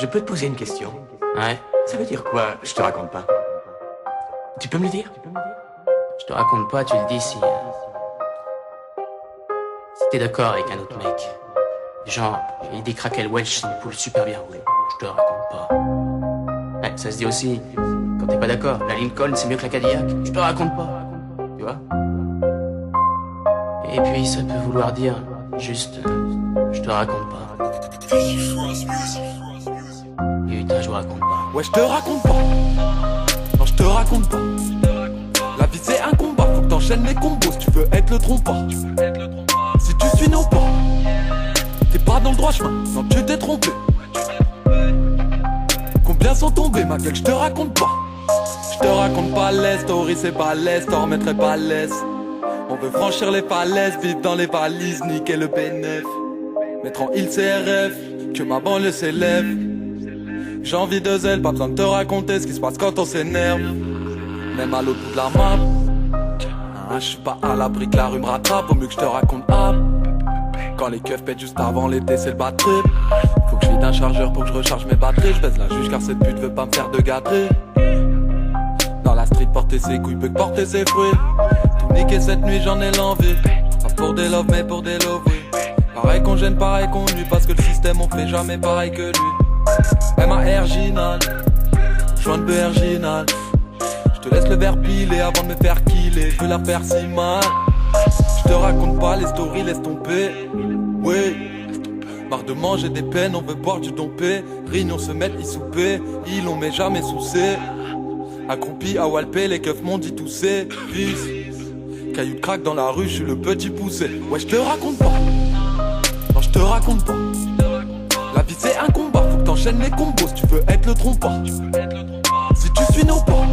Je peux te poser une question? Ouais, Ça veut dire quoi, je te raconte pas? Tu peux me le dire? je te raconte pas, tu le dis si t'es d'accord avec un autre mec. Genre, il dit Craquel Welch, c'est une poule super bien roulée. Je te raconte pas. Ouais, ça se dit aussi, quand t'es pas d'accord, la Lincoln c'est mieux que la Cadillac. Je te raconte pas. Tu vois? Et puis ça peut vouloir dire juste, je te raconte pas. Putain, je vous raconte pas. Ouais, je te raconte pas. Non, je te raconte pas. La vie c'est un combat, faut que t'enchaînes les combos si tu veux être le trompeur. Si tu suis nos pas, t'es pas dans le droit chemin, non tu t'es trompé. Combien sont tombés, ma gueule, je te raconte pas. Je te raconte pas les stories, c'est pas l'aise, t'en remettrai pas l'aise. On veut franchir les falaises, vivre dans les valises, niquer le bénéf. Mettre en île CRF, que ma banlieue s'élève. J'ai envie de zèle, pas besoin de te raconter ce qui se passe quand on s'énerve. Même à l'autre bout de la map, je suis pas à l'abri que la rue me rattrape, au mieux que je te raconte hop. Quand les keufs pètent juste avant l'été, c'est le bad trip. Faut que je vide un chargeur pour que je recharge mes batteries. Je baise la juge car cette pute veut pas me faire de gâterie. Dans la street, porter ses couilles peut que porter ses fruits. Tout niquer cette nuit, j'en ai l'envie. Pas pour des love, mais pour des love, oui. Pareil qu'on gêne, pareil qu'on nuit. Parce que le système, on fait jamais pareil que lui. M.A.R.Ginal, joint de Berginal. Je te laisse le verre piler avant de me faire killer. Je veux la faire si mal. Je te raconte pas les stories, laisse tomber. Oui, marre de manger des peines, on veut boire du dompé. Rignon se mettent y souper, ils l'ont mais jamais soucé. Accroupi à Walpé, les keufs m'ont dit tousser. Fils, caillou de crack dans la rue, je suis le petit poussé. Ouais, je te raconte pas. Non, je te raconte pas. La vie c'est un combat, faut que t'enchaînes les combos si tu veux être le trompeur. Si tu suis nos pas,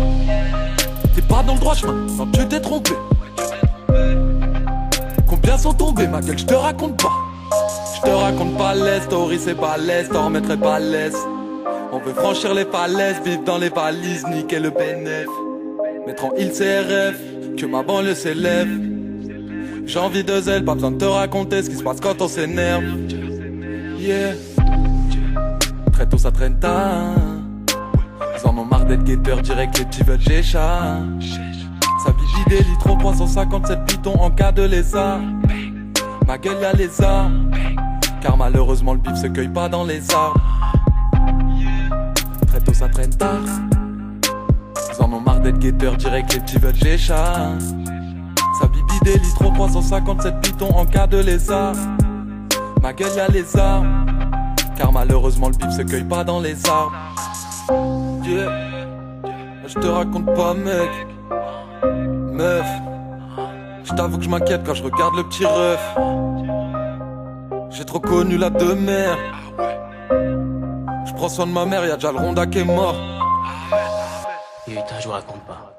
t'es pas dans le droit chemin, non tu t'es trompé. Combien sont tombés, ma gueule, je te raconte pas. Je te raconte pas les stories, c'est pas l'aise, t'en remettrai pas l'aise. On veut franchir les falaises, vivre dans les valises, niquer le bénéf. Mettre en île CRF, que ma banlieue s'élève. J'ai envie de zèle, pas besoin de te raconter ce qui se passe quand on s'énerve. Yeah. Très tôt ça traîne tard. Ils en ont marre d'être guetteurs, direct les petits veulent Gécha. Sa bibi des litres 357 pitons en cas de lézard. Ma gueule y'a les armes, car malheureusement le bif se cueille pas dans les arbres. Très tôt ça traîne tard. Ils en ont marre d'être guetteurs, direct les petits veulent Gécha. Sa bibi des litres 357 pitons en cas de lézard. Ma gueule y'a les armes, car malheureusement le bif se cueille pas dans les arbres. Yeah. Je te raconte pas mec. Meuf, je t'avoue que je m'inquiète quand je regarde le petit ref. J'ai trop connu la demeure. Je prends soin de ma mère, y'a déjà le Ronda qui est mort. Putain, je vous raconte pas.